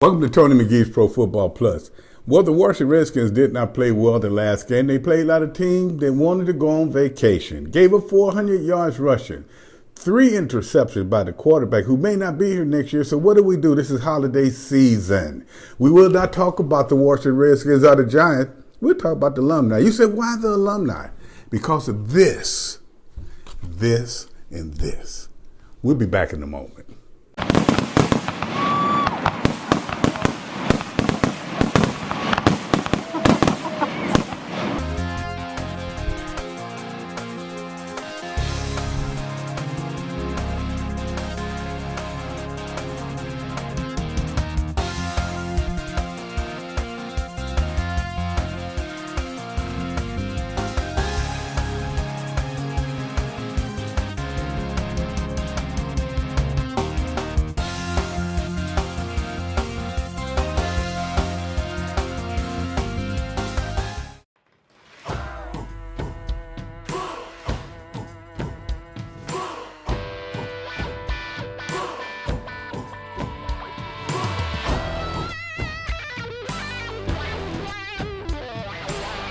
Welcome to Tony McGee's Pro Football Plus. Well, the Washington Redskins did not play well the last game. They played like a team that wanted to go on vacation. Gave up 400 yards rushing. 3 interceptions by the quarterback who may not be here next year. So what do? This is holiday season. We will not talk about the Washington Redskins or the Giants. We'll talk about the alumni. You said, why the alumni? Because of this, and this. We'll be back in a moment.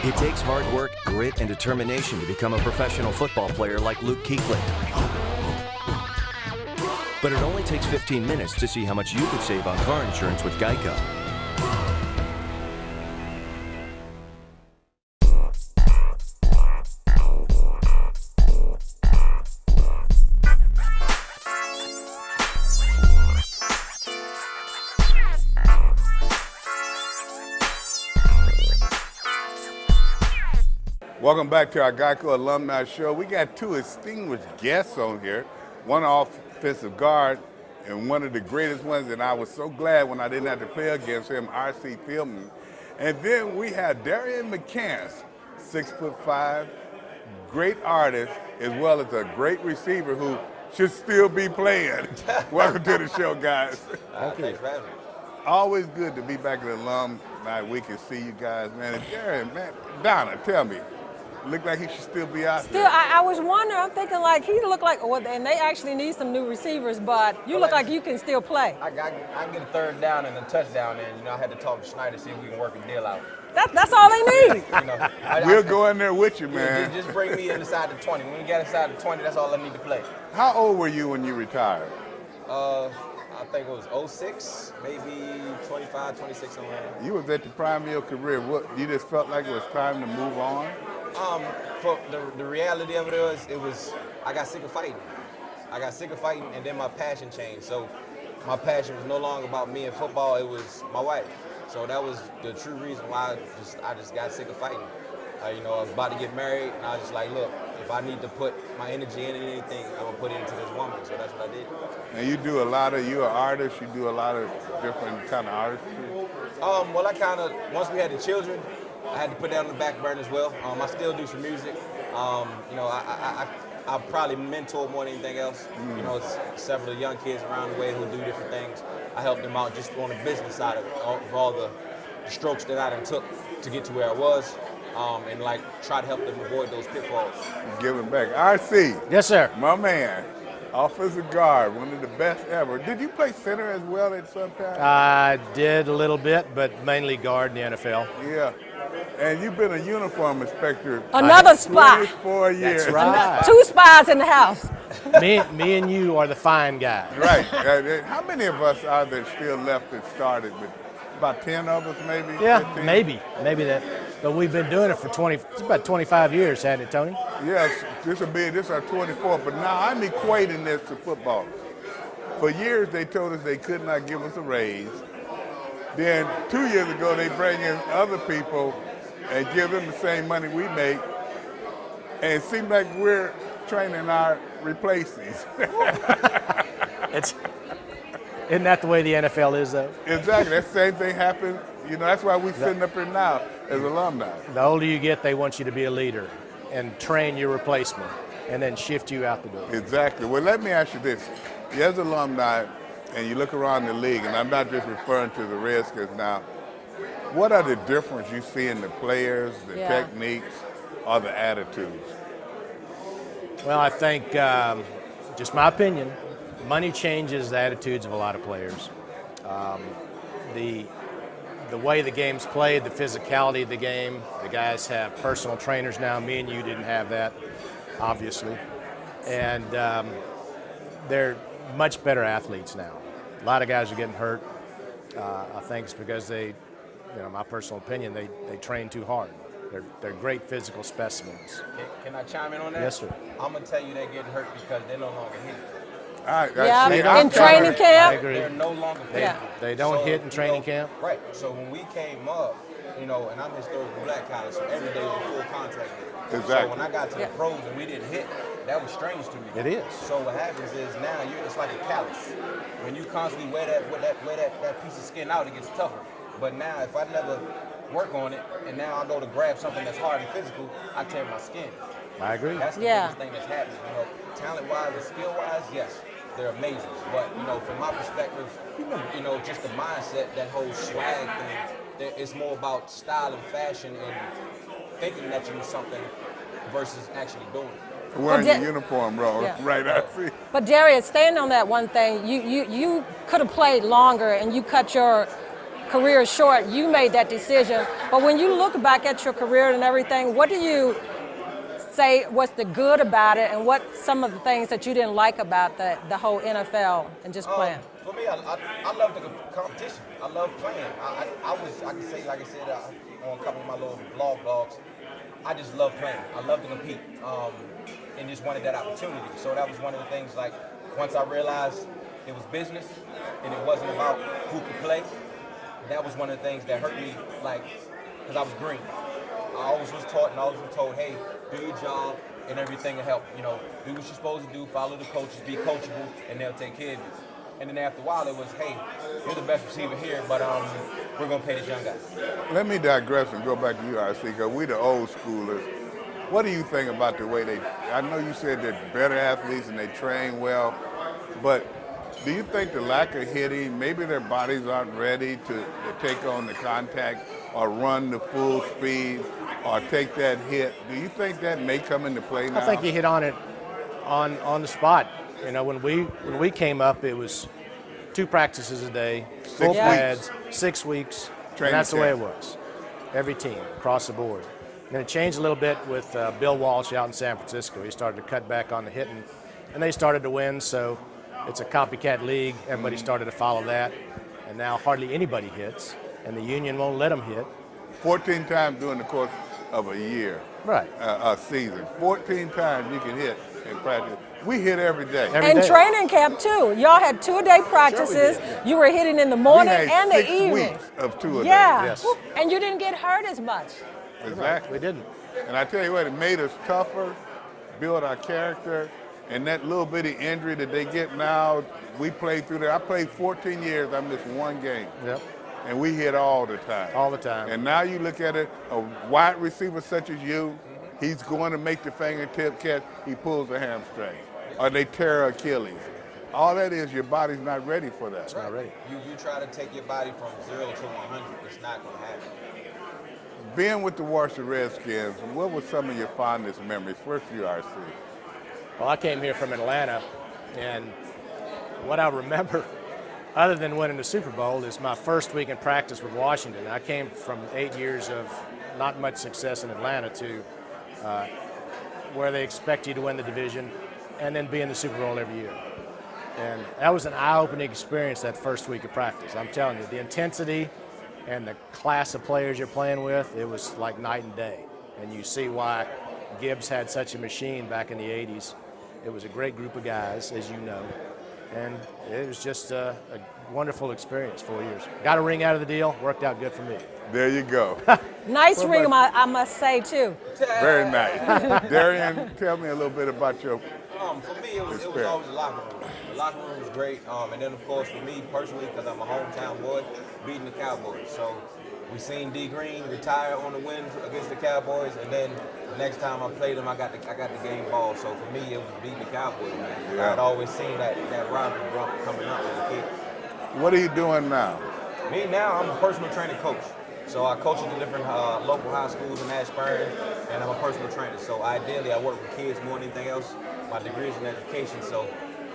It takes hard work, grit, and determination to become a professional football player like Luke Kuechly. But it only takes 15 minutes to see how much you could save on car insurance with Geico. Welcome back to our Geico Alumni Show. We got 2 distinguished guests on here, one offensive guard and one of the greatest ones, and I was so glad when I didn't have to play against him, R.C. Pillman. And then we have Darian McCants, 6'5", great artist, as well as a great receiver who should still be playing. Welcome to the show, guys. Thanks for having me. Always good to be back in the alumni. We can see you guys, man. And Darian, man, Donna, tell me. Look like he should still be out there. I was wondering, I'm thinking like he looked like, and they actually need some new receivers, but you look like you can still play. I can get a third down and a touchdown, and I had to talk to Schneider, see if we can work a deal out. That's all they need. We'll go in there with you, man. Just bring me inside the 20. When we get inside the 20, that's all I need to play. How old were you when you retired? I think it was 06, maybe 25, 26, somewhere. You was at the prime of your career. What, you just felt like it was time to move on? For the reality of it was I got sick of fighting. And then my passion changed. So my passion was no longer about me and football, it was my wife. So that was the true reason why I just got sick of fighting. I was about to get married, and I was just like, look, if I need to put my energy into anything, I'm gonna put it into this woman. So that's what I did. And you're an artist, you do a lot of different kind of artistry? Well, once we had the children, I had to put that on the back burner as well. I still do some music. I probably mentor more than anything else. It's several young kids around the way who do different things. I help them out just on the business side of all the strokes that I done took to get to where I was, and try to help them avoid those pitfalls. Giving back. R.C. Yes, sir. My man, offensive guard, one of the best ever. Did you play center as well at some time? I did a little bit, but mainly guard in the NFL. Yeah. And you've been a uniform inspector. Another spot. 24 years. That's right. 2 spies in the house. me and you are the fine guys. Right. How many of us are there still left that started with? About 10 of us, maybe? Yeah, 15? maybe that. But we've been doing it for it's about 25 years, hasn't it, Tony? Yes, this is our 24th, but now I'm equating this to football. For years, they told us they could not give us a raise. Then 2 years ago, they bring in other people and give them the same money we make. And it seems like we're training our replacees. Isn't that the way the NFL is, though? Exactly. That same thing happened. That's why we're sitting up here now as alumni. The older you get, they want you to be a leader and train your replacement and then shift you out the door. Exactly. Well, let me ask you this. As alumni, and you look around the league, and I'm not just referring to the Redskins now, what are the difference you see in the players, the techniques, or the attitudes? Well, I think, just my opinion, money changes the attitudes of a lot of players. the way the game's played, the physicality of the game. The guys have personal trainers now. Me and you didn't have that, obviously. And they're much better athletes now. A lot of guys are getting hurt. I think it's because they, my personal opinion, they train too hard. They're great physical specimens. Can I chime in on that? Yes, sir. I'm going to tell you they're getting hurt because they're no longer hitting. In training camp. I agree. They're no longer Yeah. They don't hit in training camp. Right. So when we came up, and I'm historically black college, so every day was a full contact day. Exactly. So when I got to the pros and we didn't hit, that was strange to me. It is. So what happens is now it's like a callus. When you constantly wear that piece of skin out, it gets tougher. But now if I never work on it, and now I go to grab something that's hard and physical, I tear my skin. I agree. That's the biggest thing that's happening. Talent-wise and skill-wise, yes, they're amazing. But from my perspective, just the mindset, that whole swag thing, it's more about style and fashion and thinking that you're something versus actually doing it. Wearing your uniform, bro. Yeah. Right, I see. But Darius, staying on that one thing, you could have played longer and you cut your career short. You made that decision. But when you look back at your career and everything, what do you say what's the good about it and what some of the things that you didn't like about the whole NFL and just playing? For me, I love the competition. I love playing. I can say, like I said, on a couple of my little blogs, I just love playing. I love to compete and just wanted that opportunity. So that was one of the things, like, once I realized it was business and it wasn't about who could play, that was one of the things that hurt me, like, because I was green. I always was taught and always was told, hey, do your job and everything will help. Do what you're supposed to do, follow the coaches, be coachable, and they'll take care of you. And then after a while, it was, hey, you're the best receiver here, but we're going to pay this young guy. Let me digress and go back to you, RC, because we the old schoolers. What do you think about the way I know you said they're better athletes and they train well, but do you think the lack of hitting, maybe their bodies aren't ready to take on the contact or run the full speed or take that hit? Do you think that may come into play now? I think you hit on it on the spot. When we came up, it was 2 practices a day, full pads, 6 weeks, and that's the way it was. Every team, across the board. And it changed a little bit with Bill Walsh out in San Francisco. He started to cut back on the hitting, and they started to win, so it's a copycat league. Everybody started to follow that, and now hardly anybody hits, and the union won't let them hit. 14 times during the course of a year. Right. A season. 14 times you can hit in practice. We hit every day. And training camp too. Y'all had 2-day practices. You were hitting in the morning and the evening. 6 weeks of 2 a day. Yeah. Yes. And you didn't get hurt as much. Exactly. We didn't. And I tell you what, it made us tougher, build our character, and that little bitty injury that they get now, we played through there. I played 14 years, I missed 1 game. Yep. And we hit all the time. All the time. And now you look at it, a wide receiver such as you, he's going to make the fingertip catch, he pulls a hamstring. Or they tear Achilles. All that is, your body's not ready for that. It's not ready. You try to take your body from 0 to 100, it's not going to happen. Being with the Washington Redskins, what were some of your fondest memories? First, you, RC. Well, I came here from Atlanta, and what I remember, other than winning the Super Bowl, is my first week in practice with Washington. I came from 8 years of not much success in Atlanta to where they expect you to win the division and then be in the Super Bowl every year. And that was an eye-opening experience that first week of practice. I'm telling you, the intensity and the class of players you're playing with, it was like night and day. And you see why Gibbs had such a machine back in the 80s. It was a great group of guys, as you know. And it was just a wonderful experience, 4 years. Got a ring out of the deal, worked out good for me. There you go. Nice ring, I must say, too. Very nice. Darian, tell me a little bit about your For me, it was always the locker room. The locker room was great. And then, of course, for me personally, because I'm a hometown boy, beating the Cowboys. So we seen D. Green retire on the win against the Cowboys, and then the next time I played him, I got the game ball. So for me, it was beating the Cowboys, man. Yeah. I'd always seen that rivalry coming up as a kid. What are you doing now? Me now, I'm a personal training coach. So I coach at the different local high schools in Ashburn, and I'm a personal trainer. So ideally, I work with kids more than anything else. My degree is in education, so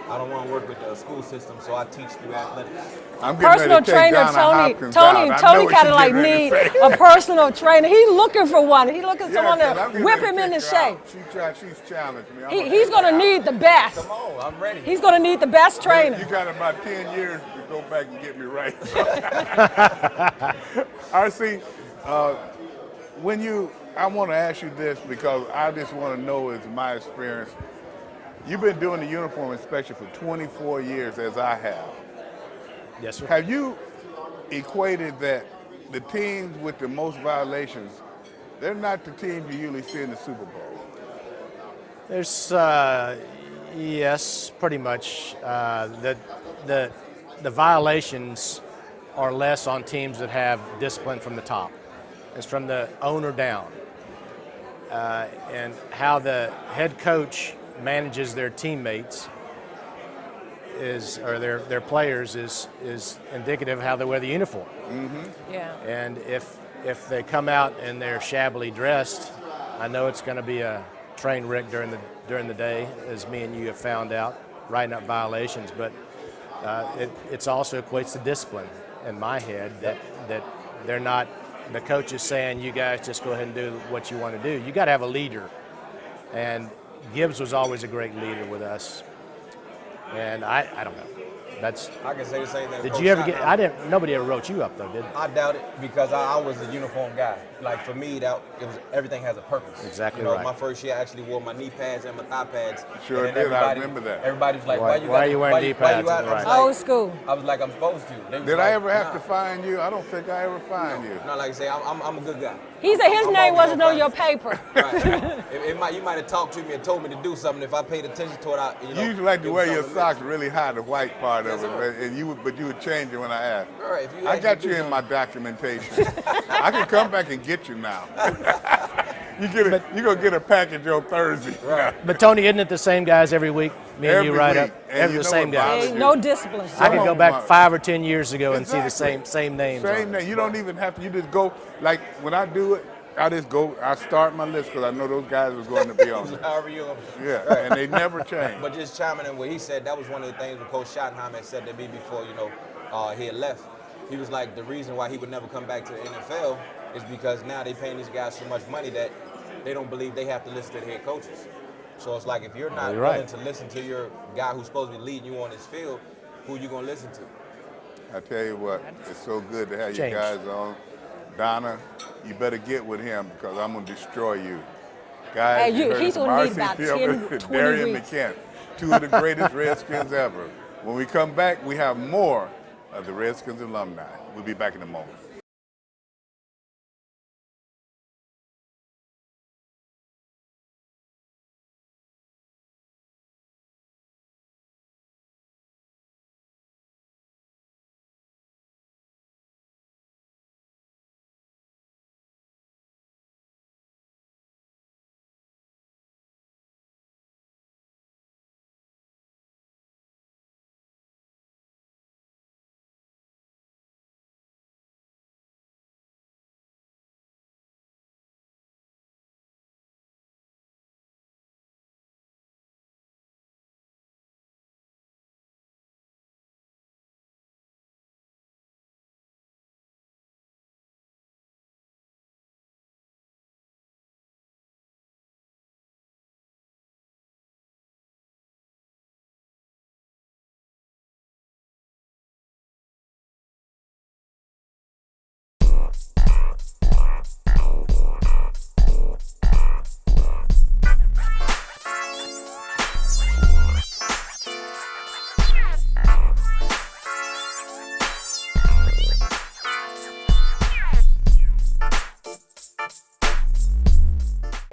I don't want to work with the school system, so I teach through athletics. I'm getting Personal ready to take trainer Donna Tony Hopkins out. I know Tony what kind of you're like getting ready need to say. a personal trainer. He's looking for one. He's looking for someone Yeah, 'cause to I'm getting whip ready him to into take her shape. out. She's challenged me. He's going to need the best. Come on, I'm ready. He's going to need the best trainer. You got about 10 years to go back and get me right. RC, I want to ask you this because I just want to know, is my experience. You've been doing the uniform inspection for 24 years, as I have. Yes, sir. Have you equated that the teams with the most violations, they're not the teams you usually see in the Super Bowl? There's, yes, pretty much. The violations are less on teams that have discipline from the top. It's from the owner down. And how the head coach manages their teammates or their players is indicative of how they wear the uniform. Mm-hmm. Yeah. And if they come out and they're shabbily dressed, I know it's going to be a train wreck during the day, as me and you have found out, writing up violations. But it's also equates to discipline in my head that they're not. The coach is saying, you guys just go ahead and do what you want to do. You got to have a leader, and Gibbs was always a great leader with us. And I don't know. I can say the same thing. Did Coach you ever get? Schottenheimer. Nobody ever wrote you up though, did they? I doubt it because I was a uniform guy. Like for me, everything has a purpose. Exactly you know, right. My first year, I actually wore my knee pads and my thigh pads. Sure and then did. I remember that. Everybody was like, Why are you wearing knee pads? I was Right. like- Old school. I was like, I'm supposed to. They was Did like, I ever have nah. to find you? I don't think I ever find you. No, like I say, I'm a good guy. He said his I'm name always wasn't gonna on your find paper. Right. You might have talked to me and told me to do something. If I paid attention to it, You usually like it to was wear your something socks really high, the white part of Yes, it, sir. and you would change it when I asked. All right, if you I actually got do you in my documentation. I can come back and get you now. You're gonna get a package on Thursday. Right. But Tony, isn't it the same guys every week? Me and you Every write week. up. And Every you the know same what guys. bothers Ain't you? no discipline. I can go back Some 5 or 10 years ago and see the Exactly. same names. Same on it. name. You don't even have to. You just go. Like when I do it, I start my list because I know those guys are going to be on there. However you. Yeah, and they never change. But just chiming in what he said, that was one of the things when Coach Schottenheimer had said to me before, he had left. He was like, the reason why he would never come back to the NFL is because now they paying these guys so much money that they don't believe they have to listen to the head coaches. So it's like if you're not You're willing right. to listen to your guy who's supposed to be leading you on this field, who you gonna listen to? I tell you what, it's so good to have Change. you guys on. Donna, you better get with him because I'm going to destroy you. Guys, Hey, you heard he's it from gonna need R.C. about Philbin 10, and 20 Darian weeks. McKent, two of the greatest Redskins ever. When we come back, we have more of the Redskins alumni. We'll be back in a moment.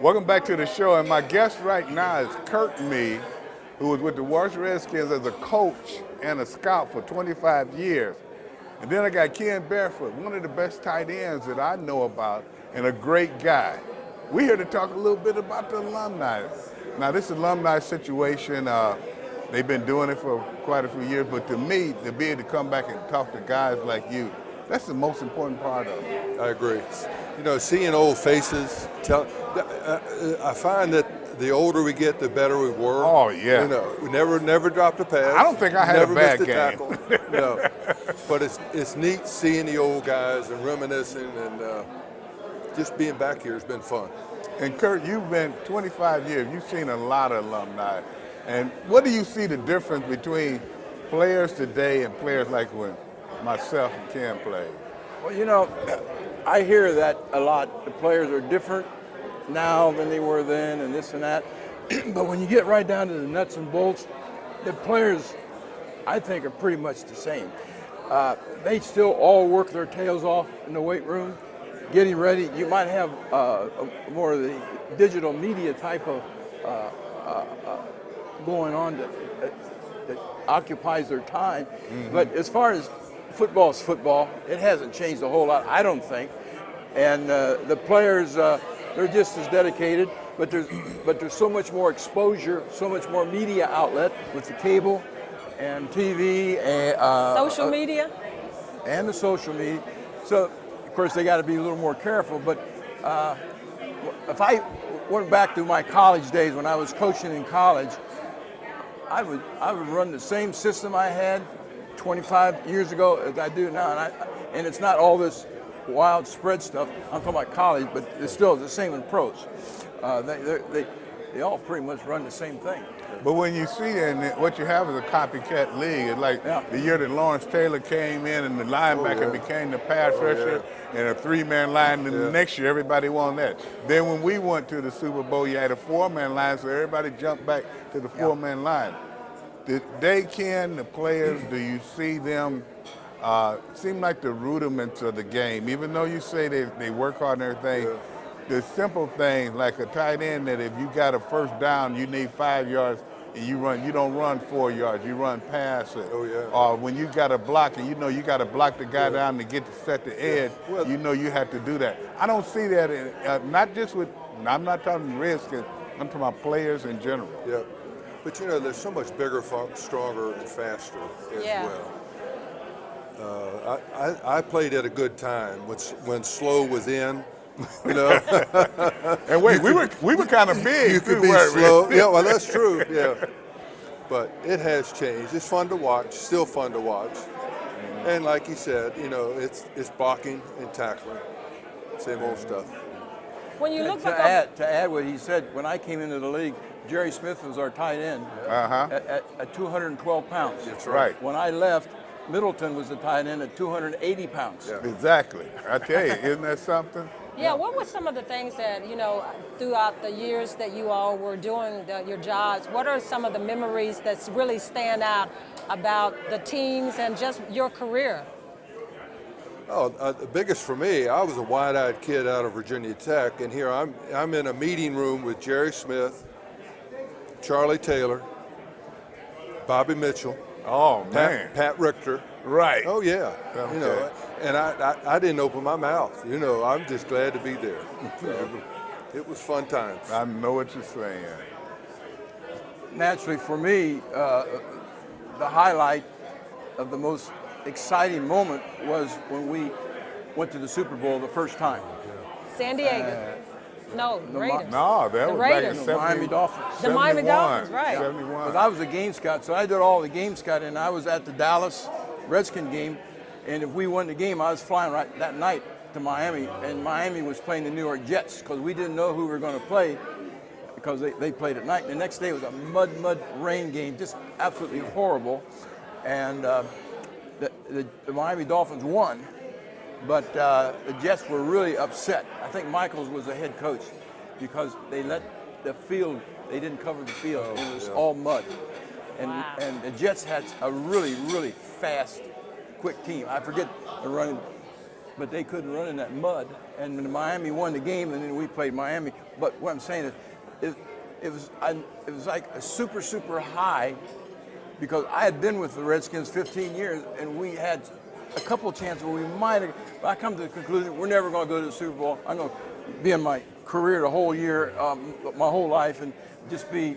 Welcome back to the show, and my guest right now is Kurt Mee, who was with the Washington Redskins as a coach and a scout for 25 years. And then I got Ken Barefoot, one of the best tight ends that I know about, and a great guy. We're here to talk a little bit about the alumni. Now, this alumni situation, they've been doing it for quite a few years, but to me, to be able to come back and talk to guys like you, that's the most important part of it. I agree. You know, seeing old faces, I find that the older we get, the better we were. Oh, yeah. You know, we never dropped a pass. I don't think I had never a bad missed game. Tackle. No, but it's neat seeing the old guys and reminiscing, and just being back here has been fun. And Kurt, you've been 25 years. You've seen a lot of alumni. And what do you see the difference between players today and players like when myself and Ken played? Well, you know, I hear that a lot. The players are different now than they were then and this and that. But when you get right down to the nuts and bolts, the players, I think, are pretty much the same. They still all work their tails off in the weight room, getting ready. You might have more of the digital media type of going on that occupies their time. Mm-hmm. But as far as football is football, it hasn't changed a whole lot, I don't think. And the players, they're just as dedicated, but there's so much more exposure, so much more media outlet with the cable and TV and social media, and the social media. So of course they got to be a little more careful. But if I went back to my college days when I was coaching in college, I would run the same system I had 25 years ago as I do now, and it's not all this wild spread stuff. I'm talking about college, but it's still the same in pros. They all pretty much run the same thing. But when you see it, and what you have is a copycat league. It's like the year that Lawrence Taylor came in and the linebacker became the pass rusher and a three-man line. And the next year, everybody won that. Then when we went to the Super Bowl, you had a four-man line, so everybody jumped back to the four-man line. Did they, Ken, the players, do you see them seem like the rudiments of the game? Even though you say they work hard and everything, the simple things like a tight end that if you got a first down, you need 5 yards, and you don't run 4 yards, you run past it. Oh, yeah. Or when you got a block and you got to block the guy down to get to set the edge, you have to do that. I don't see that, not just with, I'm not talking Redskins, I'm talking about players in general. Yeah. But they're so much bigger, stronger, and faster as well. I played at a good time when slow was in. And wait, we were kind of big. You could be slow. Yeah, well, that's true. Yeah, but it has changed. It's fun to watch. Still fun to watch. And like you said, it's blocking and tackling. Same old stuff. When you look back to add what he said, when I came into the league, Jerry Smith was our tight end at 212 pounds. That's right. When I left, Middleton was the tight end at 280 pounds. Yeah. Exactly. I tell you, isn't that something? Yeah, what were some of the things that, throughout the years that you all were doing your jobs, what are some of the memories that really stand out about the teams and just your career? Oh, the biggest for me, I was a wide-eyed kid out of Virginia Tech, and here I'm in a meeting room with Jerry Smith, Charlie Taylor, Bobby Mitchell, Pat Richter. Right. Oh yeah. Okay. And I didn't open my mouth. I'm just glad to be there. So, it was fun times. I know what you're saying. Naturally, for me, the highlight of the most exciting moment was when we went to the Super Bowl the first time. San Diego. No, Raiders. No, that was Raiders. back in The Miami Dolphins. The Miami Dolphins, right. 71. Because I was a game scout, so I did all the game scouting, and I was at the Dallas Redskin game, and if we won the game, I was flying right that night to Miami, and Miami was playing the New York Jets because we didn't know who we were going to play because they played at night. And the next day was a mud rain game, just absolutely horrible, and the Miami Dolphins won. But the Jets were really upset. I think Michaels was the head coach because they let the field, they didn't cover the field. It was all mud. And the Jets had a really, really fast, quick team. I forget the running, but they couldn't run in that mud. And when Miami won the game, and then we played Miami. But what I'm saying is, it was like a super, super high because I had been with the Redskins 15 years, and we had a couple of chances where we might have. I come to the conclusion we're never going to go to the Super Bowl. I'm going to be in my career the whole year, my whole life, and just be,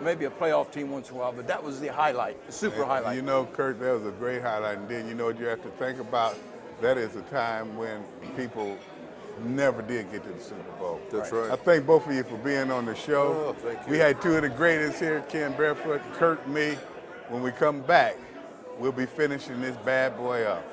maybe a playoff team once in a while. But that was the highlight, the super highlight. Kurt, that was a great highlight. And then what you have to think about? That is a time when people never did get to the Super Bowl. That's right. I thank both of you for being on the show. Oh, thank you. We had two of the greatest here, Ken Barefoot, Kurt, and me. When we come back, we'll be finishing this bad boy up.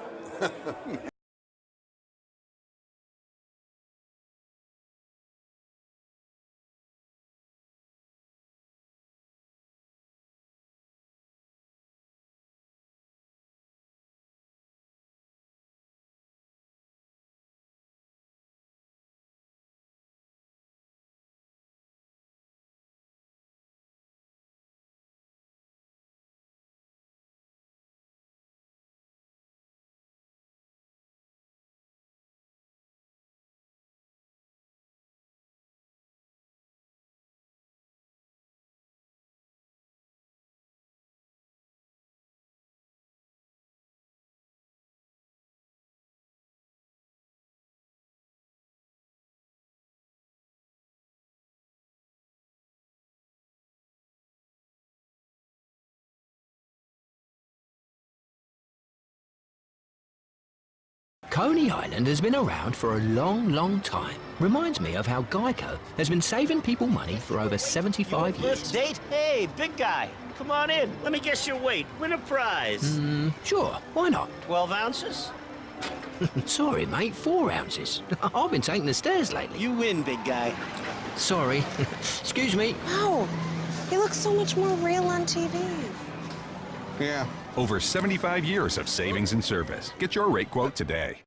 Coney Island has been around for a long, long time. Reminds me of how Geico has been saving people money for over 75 years. First date? Hey, big guy, come on in. Let me guess your weight. Win a prize. Sure, why not? 12 ounces? Sorry, mate, 4 ounces. I've been taking the stairs lately. You win, big guy. Sorry. Excuse me. Wow, he looks so much more real on TV. Yeah. Over 75 years of savings and service. Get your rate quote today.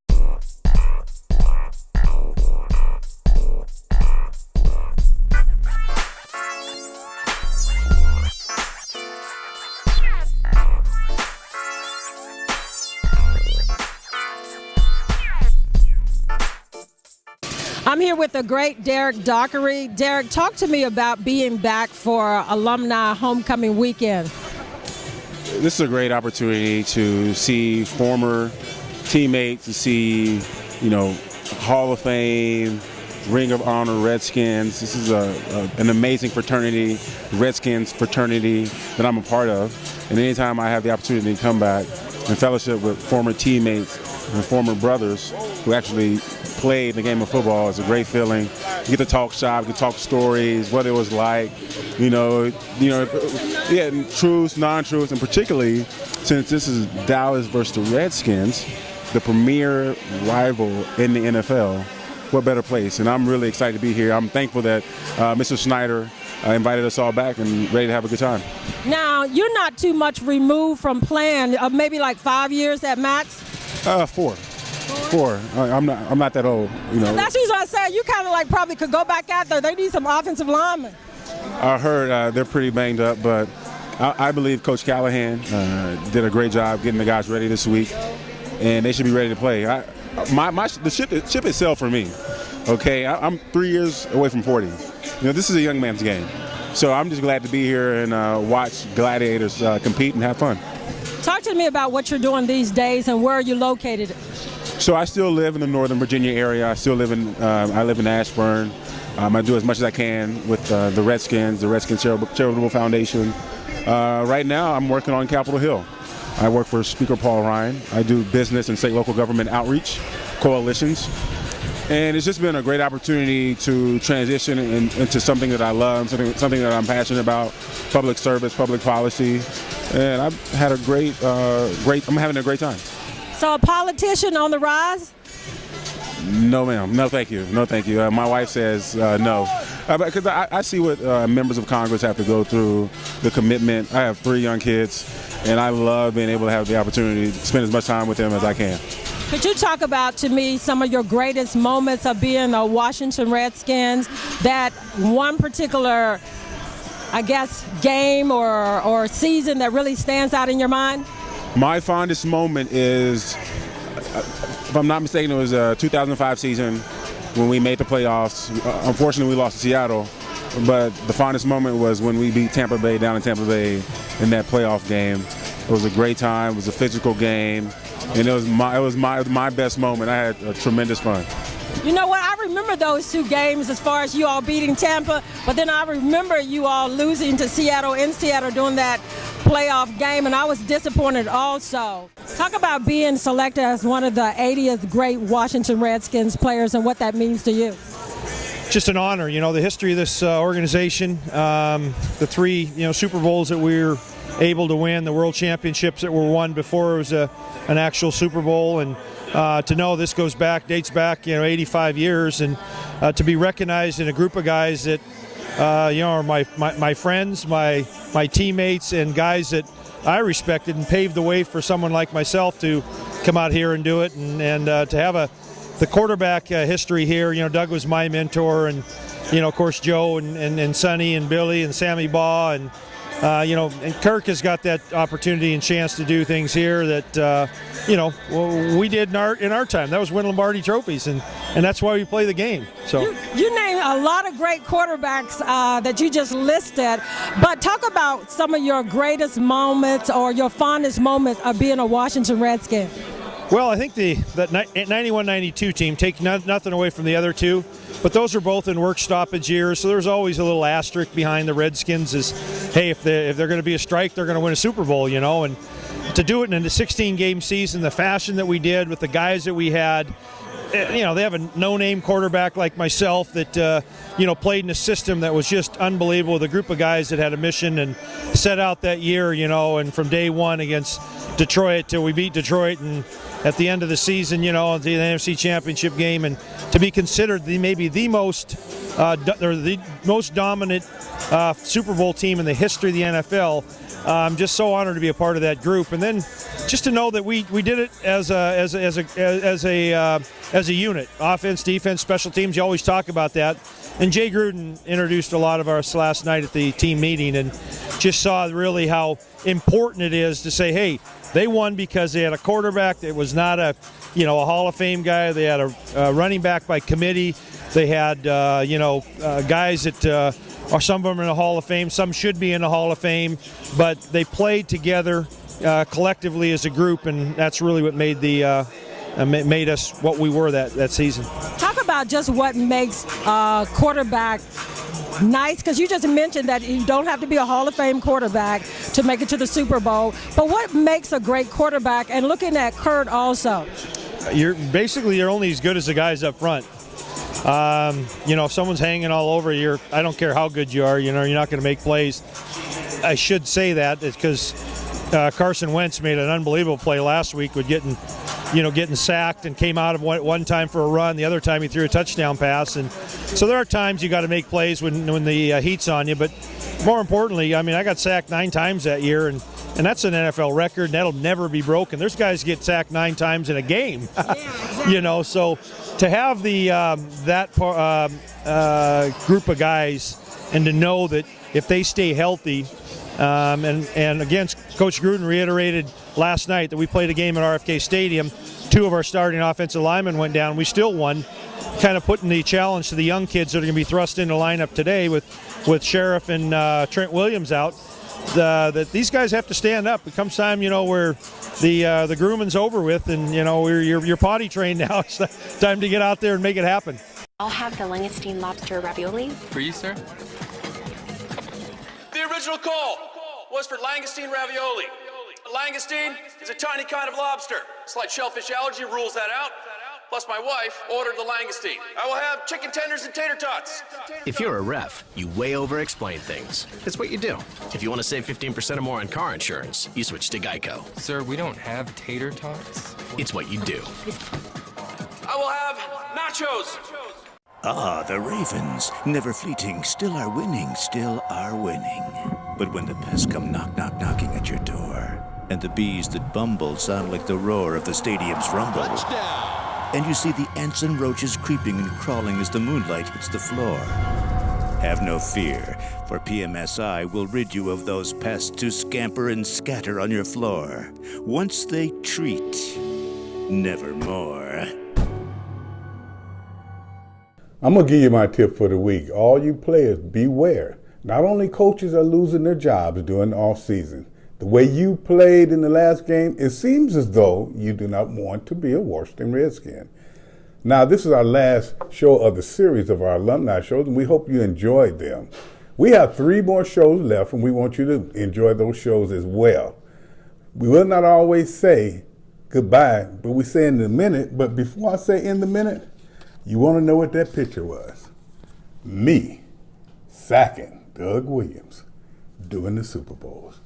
I'm here with the great Derek Dockery. Derek, talk to me about being back for Alumni Homecoming Weekend. This is a great opportunity to see former teammates, to see, Hall of Fame, Ring of Honor Redskins. This is an amazing fraternity, Redskins fraternity that I'm a part of. And anytime I have the opportunity to come back and fellowship with former teammates and former brothers who actually played the game of football, it's a great feeling. You get to talk shop, you get to talk stories, what it was like, truths, non-truths, and particularly since this is Dallas versus the Redskins, the premier rival in the NFL. What better place? And I'm really excited to be here. I'm thankful that Mr. Snyder invited us all back and ready to have a good time. Now, you're not too much removed from playing, maybe like 5 years at max? 4. I'm not that old, So that's the reason I said you kind of like probably could go back out there. They need some offensive linemen. I heard they're pretty banged up, but I believe Coach Callahan did a great job getting the guys ready this week, and they should be ready to play. The ship is sailed for me. Okay, I'm 3 years away from 40. This is a young man's game, so I'm just glad to be here and watch gladiators compete and have fun. Talk to me about what you're doing these days and where are you located? So I still live in the Northern Virginia area. I live in Ashburn. I do as much as I can with the Redskins Charitable Foundation. Right now, I'm working on Capitol Hill. I work for Speaker Paul Ryan. I do business and state local government outreach coalitions. And it's just been a great opportunity to transition into something that I love, something that I'm passionate about, public service, public policy. And I've had I'm having a great time. So a politician on the rise? No, ma'am. No, thank you. No, thank you. My wife says no. Because I see what members of Congress have to go through, the commitment. I have 3 young kids, and I love being able to have the opportunity to spend as much time with them as I can. Could you talk about, to me, some of your greatest moments of being a Washington Redskins, that one particular, I guess, game or season that really stands out in your mind? My fondest moment is, if I'm not mistaken, it was a 2005 season when we made the playoffs. Unfortunately, we lost to Seattle, but the fondest moment was when we beat Tampa Bay down in Tampa Bay in that playoff game. It was a great time. It was a physical game, and it was my best moment. I had a tremendous fun. You know what? I remember those 2 games as far as you all beating Tampa, but then I remember you all losing to Seattle in Seattle during that playoff game, and I was disappointed also. Talk about being selected as one of the 80th great Washington Redskins players and what that means to you. Just an honor, the history of this organization, the 3, Super Bowls that we were able to win, the World Championships that were won before it was an actual Super Bowl, and to know this dates back, 85 years, and to be recognized in a group of guys that, are my friends, my teammates, and guys that I respected and paved the way for someone like myself to come out here and do it, and to have the quarterback history here. Doug was my mentor, and of course Joe and Sonny and Billy and Sammy Baugh, and and Kirk has got that opportunity and chance to do things here that we did in our time. That was win Lombardi trophies, and that's why we play the game. So you named a lot of great quarterbacks that you just listed, but talk about some of your greatest moments or your fondest moments of being a Washington Redskin. Well, I think the 91-92 team, take nothing away from the other two, but those are both in work stoppage years, so there's always a little asterisk behind the Redskins is, hey, if they're going to be a strike, they're going to win a Super Bowl, and to do it in a 16-game season, the fashion that we did with the guys that we had, they have a no-name quarterback like myself that, played in a system that was just unbelievable with a group of guys that had a mission and set out that year, and from day one against Detroit till we beat Detroit, and at the end of the season, the NFC Championship game, and to be considered maybe the most dominant Super Bowl team in the history of the NFL. I'm just so honored to be a part of that group, and then just to know that we did it as a unit, offense, defense, special teams. You always talk about that, and Jay Gruden introduced a lot of us last night at the team meeting, and just saw really how important it is to say, hey, they won because they had a quarterback that was not a Hall of Fame guy. They had a running back by committee. They had guys that are some of them in the Hall of Fame. Some should be in the Hall of Fame, but they played together collectively as a group, and that's really what made made us what we were that season. Talk about just what makes a quarterback nice, because you just mentioned that you don't have to be a Hall of Fame quarterback to make it to the Super Bowl, but what makes a great quarterback? And looking at Kurt also, you're only as good as the guys up front. If someone's hanging all over you, I don't care how good you are, you're not going to make plays. I should say that because Carson Wentz made an unbelievable play last week with getting sacked and came out of one time for a run. The other time he threw a touchdown pass. And so there are times you got to make plays when the heat's on you. But more importantly, I got sacked 9 times that year, and that's an NFL record, and that'll never be broken. There's guys get sacked 9 times in a game. Yeah, exactly. So to have that group of guys, and to know that if they stay healthy, and again, Coach Gruden reiterated last night that we played a game at RFK Stadium. 2 of our starting offensive linemen went down. We still won, kind of putting the challenge to the young kids that are going to be thrust into lineup today with Sheriff and Trent Williams out. That these guys have to stand up. It comes time, where the grooming's over with, and you're potty trained now. It's time to get out there and make it happen. I'll have the langoustine lobster ravioli. For you, sir? The original call was for langoustine ravioli. Langoustine is a tiny kind of lobster. Slight shellfish allergy rules that out. Plus, my wife ordered the langoustine. I will have chicken tenders and tater tots. If you're a ref, you way over-explain things. It's what you do. If you want to save 15% or more on car insurance, you switch to Geico. Sir, we don't have tater tots. It's what you do. I will have nachos. Ah, the Ravens, never fleeting, still are winning, still are winning. But when the pests come knocking at your door, and the bees that bumble sound like the roar of the stadium's rumble, and you see the ants and roaches creeping and crawling as the moonlight hits the floor, have no fear, for PMSI will rid you of those pests to scamper and scatter on your floor. Once they treat, never more. I'm going to give you my tip for the week. All you players, beware. Not only coaches are losing their jobs during the offseason. The way you played in the last game, it seems as though you do not want to be a Washington Redskin. Now, this is our last show of the series of our alumni shows, and we hope you enjoyed them. We have 3 more shows left, and we want you to enjoy those shows as well. We will not always say goodbye, but we say in the minute. But before I say in the minute, you want to know what that picture was. Me sacking Doug Williams during the Super Bowls.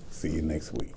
See you next week.